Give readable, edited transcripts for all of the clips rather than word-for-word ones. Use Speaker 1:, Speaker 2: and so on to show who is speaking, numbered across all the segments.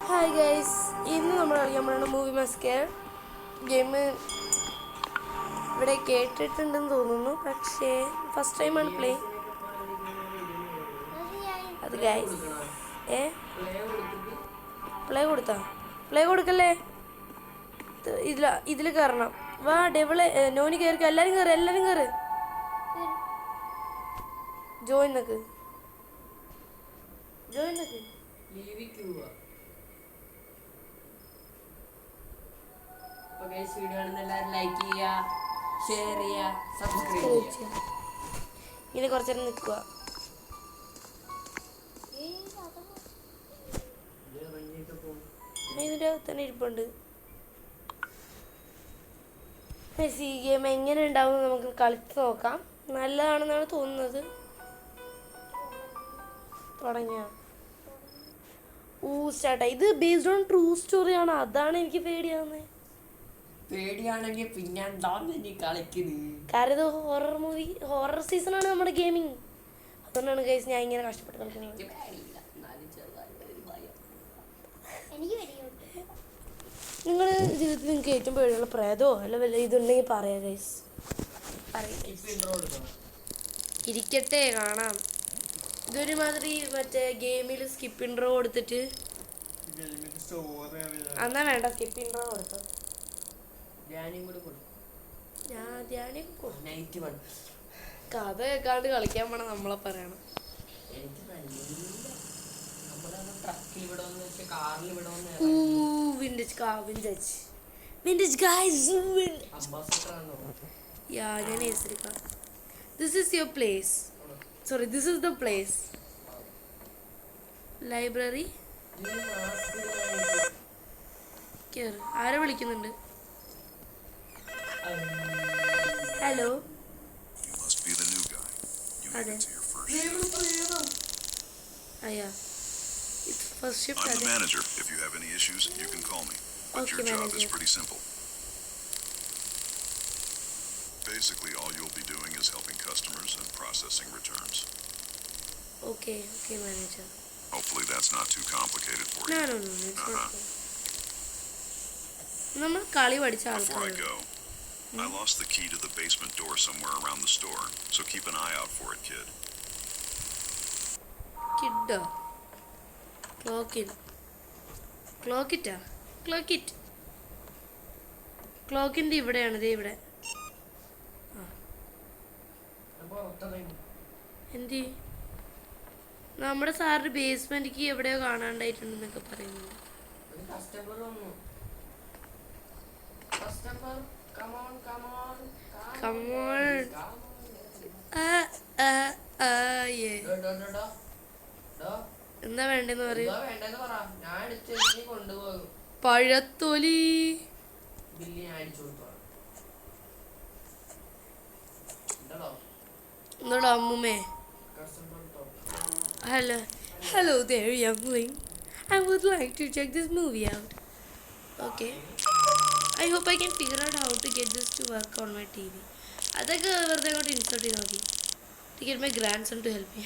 Speaker 1: Hi guys, ഇന്ന് നമ്മൾ കളിക്കാൻ പോകുന്ന മൂവി മസ്കെയർ ഗെയിം ഇവിടെ കേട്ടിട്ടുണ്ടെന്ന് തോന്നുന്നു. പക്ഷേ ഫസ്റ്റ് ടൈമാണ് പ്ലേ. അത് ഗൈസ് പ്ലേ കൊടുക്കല്ലേ. ഇതിൽ കയറണം. വാ ഡെവിള് നോനി കയറിക്കോ. എല്ലാവരും കയറ്. ജോയിൻ നക്ക്. ഇങ്ങനെ കുറച്ചേരം നിൽക്കുക. ഇതിൻ്റെ തന്നെ ഇരിപ്പുണ്ട്. ഈ ഗെയിം എങ്ങനെ ഉണ്ടാവും നമുക്ക് കളിച്ച് നോക്കാം. നല്ലതാണെന്നാണ് തോന്നുന്നത്. തുടങ്ങിയ സ്റ്റാർട്ടായി. ഇത് ബേസ്ഡ് ഓൺ ട്രൂ സ്റ്റോറിയാണ്. അതാണ് എനിക്ക് പേടിയാവുന്നത്.
Speaker 2: പേടിയാണെങ്കിൽ പിന്നെ
Speaker 1: കാരണം ഇത് ഹൊറർ സീസണാണ് നമ്മുടെ ഗെയിമിങ്. അതുകൊണ്ടാണ് ഗൈസ് ഞാൻ ഇങ്ങനെ കഷ്ടപ്പെട്ട് കളിക്കുന്നത്. നിങ്ങൾ ജീവിതത്തിൽ നിങ്ങൾക്ക് ഏറ്റവും പേടിയുള്ള പ്രേതോ അല്ല വല്ല ഇതുണ്ടെങ്കിൽ പറയാം ഗൈസ്. ഇരിക്കട്ടെ, കാണാം. ഇതൊരുമാതിരി മറ്റേ ഗെയിമിൽ സ്കിപ്പ് ഇൻട്രോ കൊടുത്തിട്ട് എന്നാ വേണ്ട, സ്കിപ്പ് ഇൻട്രോ കൊടുത്തോ. കഥ കേൾക്കാണ്ട് കളിക്കാൻ പോണ നമ്മളെ പറയണം. This is your place. Sorry, this is the place. Library. ആരെ വിളിക്കുന്നുണ്ട്? ഹലോ. അതെ. അയ്യാ, it's first shift.
Speaker 3: I'm the manager. If you have any issues, you can call me. But your job is pretty simple. Basically, all you'll be doing is helping customers and processing returns.
Speaker 1: Okay, manager.
Speaker 3: Hopefully that's not too complicated for you.
Speaker 1: No, it's not. നമ്മൾ കളി പഠിച്ച
Speaker 3: Before I
Speaker 1: ആൾക്കാരാണ്.
Speaker 3: go, I lost the key to the basement door somewhere around the store, so keep an eye out for it, kid.
Speaker 1: കിഡോ? ക്ലോക്കിൻ്റെ ഇവിടെയാണ്. ഇത് ഇവിടെ എന്തി നമ്മുടെ സാറിന് ബേസ്മെന്റിക്ക് എവിടെയോ കാണാണ്ടായിട്ടുണ്ടെന്നൊക്കെ പറയുന്നു. എന്താ വേണ്ടെന്ന് പറയും? പഴത്തൊലി. എന്താടാ അമ്മുമ്മേ? Hello there, youngling. I would like to check this movie out. Okay. I hope I can figure out how to get this to work on my TV. അതൊക്കെ വെറുതെ അങ്ങോട്ട് ഇൻസേർട്ട് ചെയ്ത് നോക്കി. To get my grandson to help me.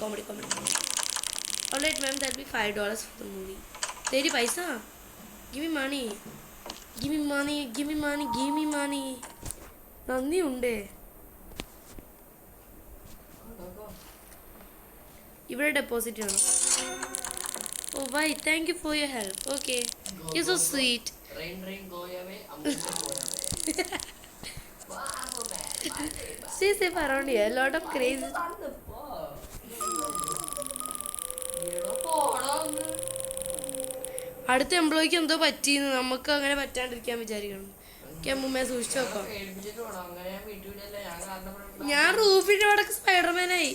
Speaker 1: Comedy. Alright ma'am, that'll be $5 for the movie. Teri paisa? Give me money. നന്ദി ഉണ്ടേ. ഇവിടെ deposit ചെയ്യണം. Oh why, thank you for your help. Okay, you're so sweet.
Speaker 2: Rain go away.
Speaker 1: Stay safe around here. A lot of crazy. അടുത്ത എംപ്ലോയിക്ക് എന്തോ പറ്റിയെന്ന് നമുക്ക് അങ്ങനെ പറ്റാണ്ടിരിക്കാൻ വിചാരിക്കണം. അമ്മൂമ്മയെ സൂക്ഷിച്ചു നോക്കാം. ഞാൻ റൂഫിന്റെ അവിടെ സ്പൈഡർമാനായി.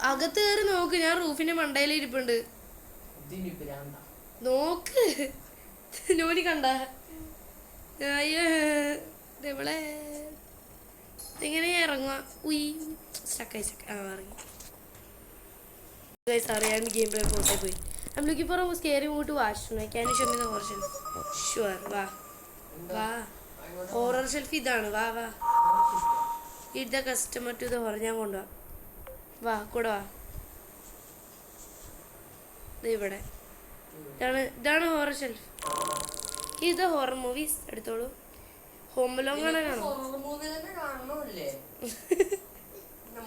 Speaker 1: അകത്ത് കയറി നോക്ക്. ഞാൻ റൂഫിന്റെ മണ്ടയിൽ ഇരിപ്പുണ്ട്. നോക്ക്. നോനി കണ്ട? അയ്യോ ഇവളെ എങ്ങനെ ഇറങ്ങുക? സ്റ്റക്കായി ഇറങ്ങി. അറിയാൻ ഗെയിം പ്ലേ പോട്ടെ പോയി. I'm looking for a scary movie to watch tonight. Can you show me the horror shelf? Sure. വാ horror shelf ഇതാണ്. വാ Eat the customer to the horror. ഞാൻ കൊണ്ടുപോവാം. വാ കൂടെ വാ. ഇവിടെ ഇതാണ് ഹൊറർ ഷെൽഫ്. ഇത് ഹൊറർ മൂവീസ് എടുത്തോളൂ. ഹോം അലോങ് കാണാനാണോ?
Speaker 2: മൂവി തന്നെ കാണണമല്ലേ?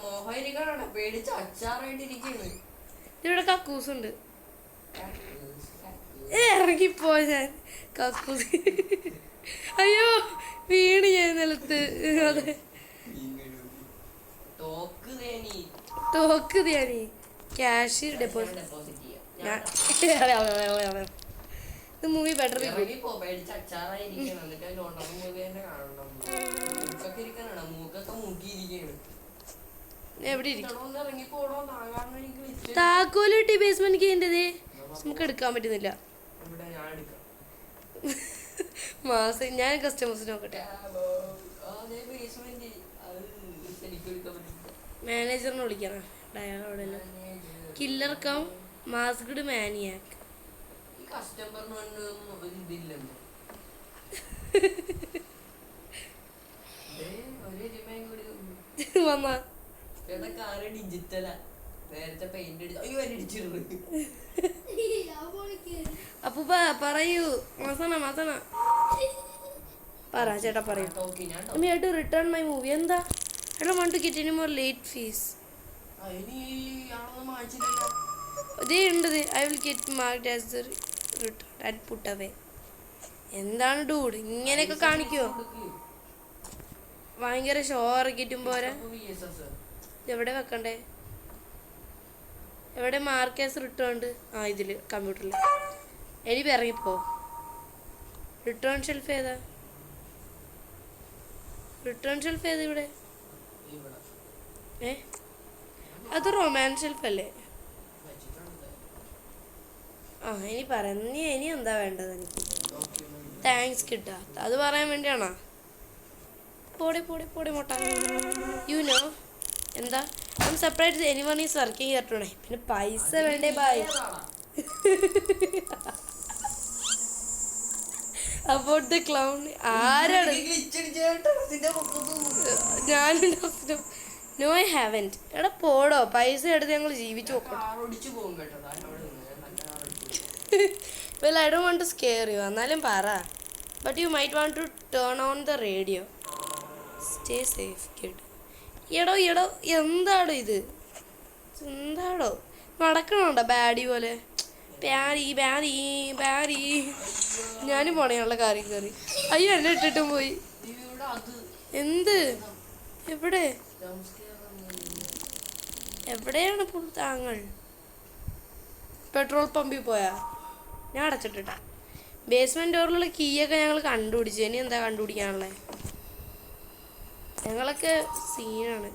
Speaker 2: മോഹരിക്കാണോ പേടിച്ച് അച്ചാറായിട്ടിരിക്കുന്നു.
Speaker 1: ഇവിടെ കക്കൂസ് ഉണ്ട്. ഇറങ്ങിപ്പോ ഞാൻ. കക്കൂസ് അയ്യോ വീണ് ഞാൻ നിലത്ത്. അതെ തോക്ക് തേനി ക്യാഷ് ഡെപ്പോസിറ്റ്. ഇത് മൂവി ബെറ്റർ. എവിടെ താക്കോല് കിട്ടി ബേസ്മെന്റ് ചെയ്യേണ്ടത് നമുക്ക് എടുക്കാൻ പറ്റുന്നില്ല. മാസം ഞാൻ കസ്റ്റമേഴ്സ് നോക്കട്ടെ. മാനേജറിനെ വിളിക്കണം. ഡയലോഗല്ലോ കില്ലർ കം മാസ്ക്ഡ് മാനിയാക്ക്. വന്നാ അപ്പൊ പറയൂ. മസണ പറ ചേട്ടാ പറയൂ. Return my movie. എന്താ I don't want to get any more late fees. I will get marked as the return and put away. എന്താണ് ഡൂഡ് ഇങ്ങനെയൊക്കെ കാണിക്കുവോ? ഭയങ്കര ഷോ ഇറക്കിയിട്ടും പോരാ. എവിടെ വെക്കണ്ടേ? എവിടെ മാർക്ക് ആസ് റിട്ടേൺ? ആ ഇതില് കമ്പ്യൂട്ടറിൽ. എനിക്ക് ഇറങ്ങിപ്പോ. റിട്ടേൺ ഷെൽഫ് ഏതാ? ഇവിടെ അത് റൊമാൻസ് ഷെൽഫ് അല്ലേ? ആ ഇനി പറ. ഇനി എന്താ വേണ്ടത് എനിക്ക്? താങ്ക്സ് കിട്ടാ അത് പറയാൻ വേണ്ടിയാണോ? പോടെ മോട്ട. യു നോ എന്താ? I am surprised anyone is working here today. പിന്നെ പൈസ വേണ്ടേ ബൈ? About the clown. ആരാണ്? ഞാനുണ്ടോ? No I haven't. എടാ പോടോ. പൈസ എടുത്ത് ഞങ്ങൾ ജീവിച്ചു നോക്കണം. Well, I don't want to scare you. എന്നാലും പറ. But you might want to turn on the radio. Stay safe, kid. എടോ എന്താടോ ഇത്? എന്താടോ നടക്കണോണ്ടോ ബാഡി പോലെ? ബാരി ഞാനും പോണേയുള്ള കാര്യം കയറി. അയ്യോ എന്നെ ഇട്ടിട്ടും പോയി. എന്ത്? എവിടെയാണ് താങ്കൾ? പെട്രോൾ പമ്പിൽ പോയാ? ഞാൻ അടച്ചിട്ടിട്ടാ. ബേസ്മെന്റ് ഡോറിലുള്ള കീയൊക്കെ ഞങ്ങൾ കണ്ടുപിടിച്ചു. ഇനി എന്താ കണ്ടുപിടിക്കാനുള്ളത്? ഞങ്ങളൊക്കെ സീനാണ്.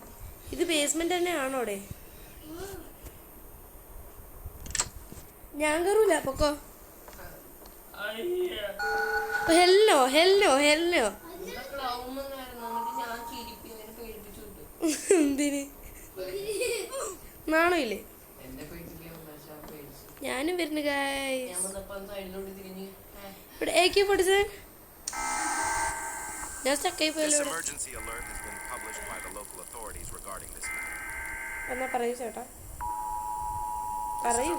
Speaker 1: ഇത് ബേസ്മെന്റ് തന്നെയാണോ അവിടെ? ഞാൻ കയറൂല. പൊക്കോ. ഹെല്ലോ എന്തിന്? നാണോ ഇല്ലേ? ഞാനും വരുന്നു ഗായ്സ്. ഇവിടെ AK-47 ഞാൻ സ്റ്റക്കായി പോയല്ലോ. എന്നാ പറയൂ ചേട്ടാ പറയൂ.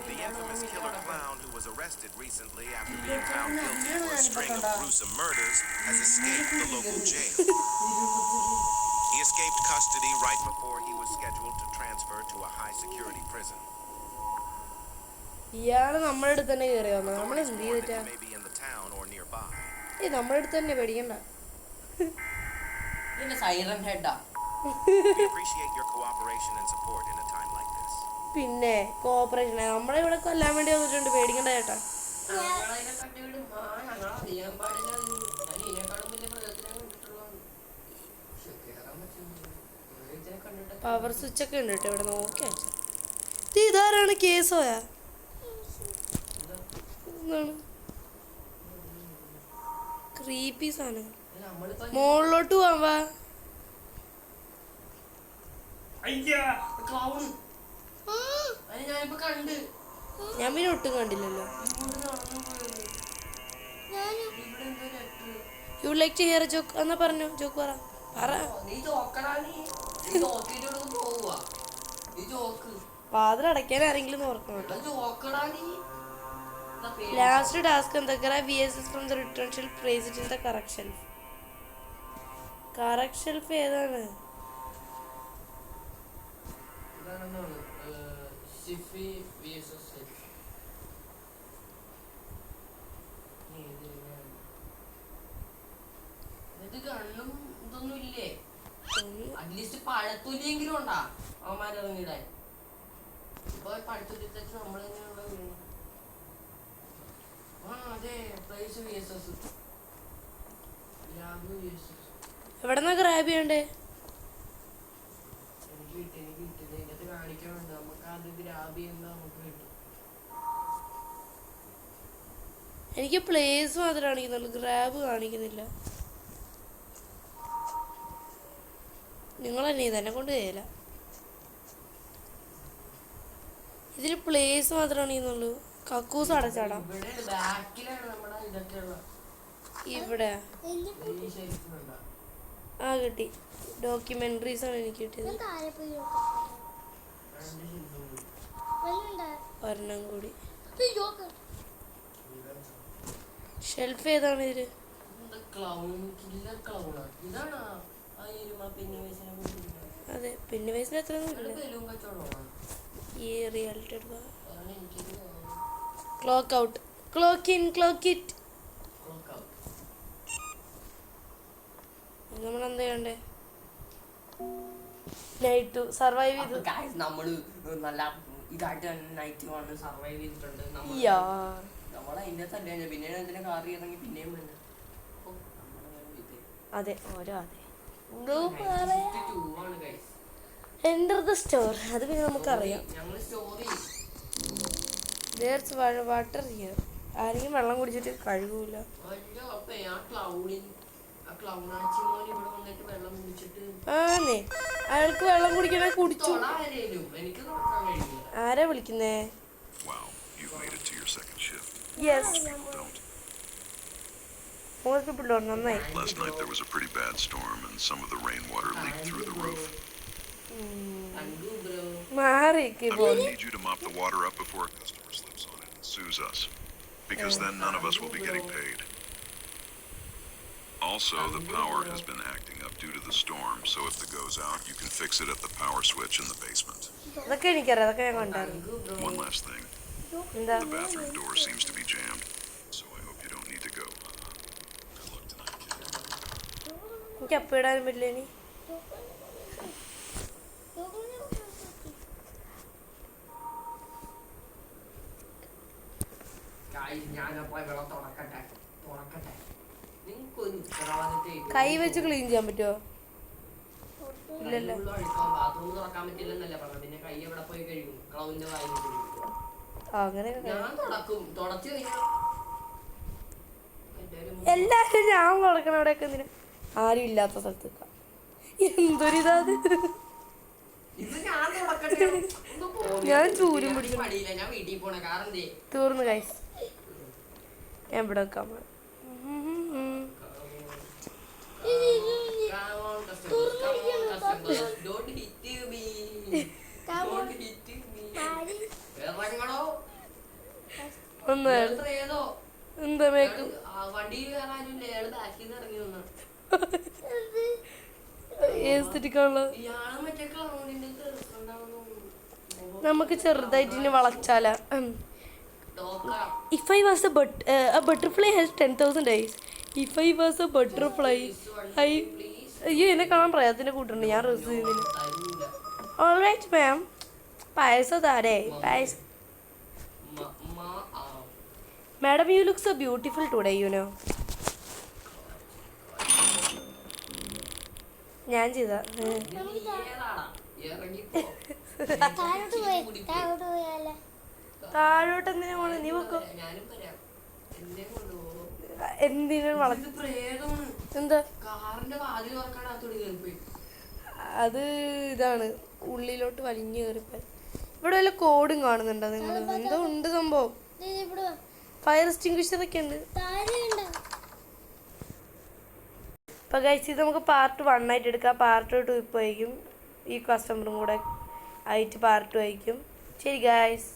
Speaker 4: The infamous killer clown who was arrested recently after being found guilty for a string of gruesome murders has escaped the local jail. He escaped custody right before he was scheduled to transfer to a high-security prison.
Speaker 1: ഇയാള് നമ്മുടെ അടുത്ത് തന്നെ കയറി വന്നു. നമ്മൾ എന്ത് ചെയ്തിട്ടാ? നമ്മുടെ അടുത്ത് തന്നെ പേടിക്കണ്ട. പിന്നെ കോപ്പറേഷൻ നമ്മളെ ഇവിടെ കൊല്ലാൻ വേണ്ടി വന്നിട്ടുണ്ട്. പേടിക്കണ്ട ചേട്ടാ. പവർ സ്വിച്ച് ഒക്കെ ഉണ്ട് കേട്ടോ ഇവിടെ. നോക്കി വെച്ചാ ഇതാരാണ്? കേസോയാ? എന്താണ് ക്രീപ്പി സാധനം? മോളിലോട്ട് പോവാ. ഞാൻ പിന്നെ ഒട്ടും കണ്ടില്ലല്ലോ. Would like to hear a joke എന്നാ പറഞ്ഞു ജോക്ക് പറ
Speaker 2: നീ ചോക്കടാ നീ ചോക്കിട്ട് പോവുക നീ ചോക്ക്
Speaker 1: വാതിൽ അടയ്ക്കാൻ ആരെങ്കിലും ഓർക്കണം കേട്ടോ.
Speaker 2: ചോക്കടാ നീ
Speaker 1: ലാസ്റ്റ് ടാസ്ക് എന്താ VSS from the return shelf place it in the correct shelf. Correct shelf ഏതാണ്?
Speaker 2: കണ്ണും ഇതൊന്നും ഇല്ലേ? അറ്റ്ലീസ്റ്റ് പഴത്തൊലിയെങ്കിലും ഉണ്ടാ അവന്മാരിറങ്ങിയിടാൻ. ഇപ്പൊ പഴത്തൊലി തെച്ച് നമ്മൾ തന്നെയുള്ള വീണ്. ആ അതെ പ്രൈസ് VSS
Speaker 1: എവിടെന്നാ ഗ്രാബ് ചെയ്യണ്ടേ?
Speaker 2: എനിക്ക് കിട്ടും ഇതിനകത്ത് കാണിക്കാനുണ്ട്. നമുക്ക് അത് ഗ്രാബ് ചെയ്യുന്ന നമുക്ക് കിട്ടും.
Speaker 1: എനിക്ക് പ്ലേസ് മാത്രമേ കാണിക്കുന്നുള്ളൂ, ഗ്രാബ് കാണിക്കുന്നില്ല. നിങ്ങൾ തന്നെ ഇതെന്നെ കൊണ്ട് കഴിയില്ല. ഇതിൽ പ്ലേസ് മാത്രമേ കാണിക്കുന്നുള്ളൂ. കക്കൂസ് അടച്ചാടാം.
Speaker 2: ഇവിടെ ബാക്കിലാണ് നമ്മുടെ ഇതൊക്കെ ഉള്ളത്.
Speaker 1: ഇവിടെ
Speaker 2: ഈ ഷെൽഫിലുണ്ടോ?
Speaker 1: ആ കിട്ടി. ഡോക്യുമെന്ററീസ് ആണ് എനിക്ക് കിട്ടിയത്.
Speaker 2: രണ്ട് ഷെൽഫുണ്ട്.
Speaker 1: ഒരെണ്ണം കൂടി. ഷെൽഫ് ഏതാണ് ഇതില്? അതെ പിന്നെ വയസ്സിൽ എത്ര ഈ reality clock out clock in clock it. നമ്മൾ എന്താ ചെയ്യണ്ടേ? നൈറ്റ് സർവൈവ് ചെയ്ത്
Speaker 2: നമ്മള് നല്ല ഇതായിട്ട് നൈറ്റ് വന്ന് സർവൈവ് ചെയ്തിട്ടുണ്ട്. നമ്മൾ അതിന്റെ തന്നെ പിന്നെ എന്തിനാ കാർ ഇറങ്ങി പിന്നെയും വേണ്ട.
Speaker 1: അതെ ഓരോ അതെ
Speaker 2: ആണ് ഗൈസ്.
Speaker 1: Enter the store. അത് പിന്നെ നമുക്കറിയാം.
Speaker 2: ഞങ്ങൾ സ്റ്റോറി
Speaker 1: വാട്ടർ ഹിയർ. ആരെങ്കിലും വെള്ളം കുടിച്ചിട്ട് കഴുകൂല. ആന്നേ അയാൾക്ക് വെള്ളം കുടിക്കണേ കുടിച്ചു. ആരാ വിളിക്കുന്നേ?
Speaker 3: Wow, you've made it to your second shift.
Speaker 1: Yes
Speaker 3: People don't.
Speaker 1: Most people don't. നന്നായി.
Speaker 3: Last night there was a pretty bad storm and some of the rainwater leaked through the roof.
Speaker 1: മാറിക്ക്
Speaker 3: I'm going to need you to mop the water up before a customer slips on it and sues us, because then none of us will be getting paid. Also, the power has been acting up due to the storm, so if it goes out, you can fix it at the power switch in the basement.
Speaker 1: അതൊക്കെ എനിക്കറിയാം, അതൊക്കെ ഞാൻ കണ്ടായിരുന്നു.
Speaker 3: One last thing.
Speaker 1: എന്താ?
Speaker 3: The bathroom door seems to be jammed, so I hope you don't need to go. Good luck tonight, kid.
Speaker 1: എനിക്ക് അപ്പിടാനും പറ്റില്ല ഇനി. കൈ വെച്ച് ക്ലീൻ ചെയ്യാൻ പറ്റുമോ? ഇല്ലല്ലോ.
Speaker 2: ബാത്റൂം തുറക്കാൻ പറ്റില്ലെന്നല്ല പറഞ്ഞു. പിന്നെ കൈ എവിടെ പോയി കഴിയും? ക്ലൗവിന്റെ വായിൽ
Speaker 1: അങ്ങനെയൊക്കെ
Speaker 2: ഞാൻ തുടക്കും. തുടച്ചു കഴിഞ്ഞാൽ
Speaker 1: എല്ലാരും ഞാൻ തുടക്കണം. അവിടെയൊക്കെ എന്തിനാ ആരും ഇല്ലാത്ത സ്ഥലത്ത് എന്തൊരിതാ. ഞാൻ ചൂരും പിടിച്ചു
Speaker 2: ഞാൻ വീട്ടിൽ പോണ കാരണം
Speaker 1: തീർന്നു കൈസ്. ഞാൻ ഇവിടെ വെക്കാൻ എന്താ മേക്ക്
Speaker 2: വണ്ടിയിൽ കയറാനില്ല. അയാള് ബാക്കിൽ നിന്ന് ഇറങ്ങി വന്ന
Speaker 1: ഏസ്തെറ്റിക്കാണല്ലോ.
Speaker 2: ഇയാള് മറ്റേ ക്ലൗണിന്റെ
Speaker 1: നമുക്ക് ചെറുതായിട്ട് ഇനി വളച്ചാല. If I was a butterfly has 10,000 eyes. If I was a butterfly, അയ്യോ എന്നെ കാണാൻ പ്രയത്തിന്റെ കൂട്ടുണ്ട്. ഞാൻ റിസീവ് ചെയ്യുന്നില്ല. Alright ma'am. Payasam താരേ payasam. Madam, you look so beautiful today, you know. ഞാൻ ചെയ്താ താഴോട്ട് എന്തിനാ പോണ? നീ വെക്കോ. എന്തിനാ എന്താ അത്? ഇതാണ് ഉള്ളിലോട്ട് വലിഞ്ഞു കയറിപ്പോയി. ഇവിടെ വല്ല കോഡും കാണുന്നുണ്ടോ നിങ്ങൾ? എന്തോ ഉണ്ട് സംഭവം. ഫയർ എക്സ്റ്റിംഗ്വിഷർ ഒക്കെ ഉണ്ട്. അപ്പോൾ ഗൈസ് ഇത് നമുക്ക് പാർട്ട് 1 ആയിട്ട് എടുക്കാം. പാർട്ട് 2 ഇപ്പോൾ ആയിരിക്കും. ഈ കസ്റ്റമറും കൂടെ ആയിട്ട് പാർട്ട് 2 ആയിരിക്കും. ശരി ഗൈസ്.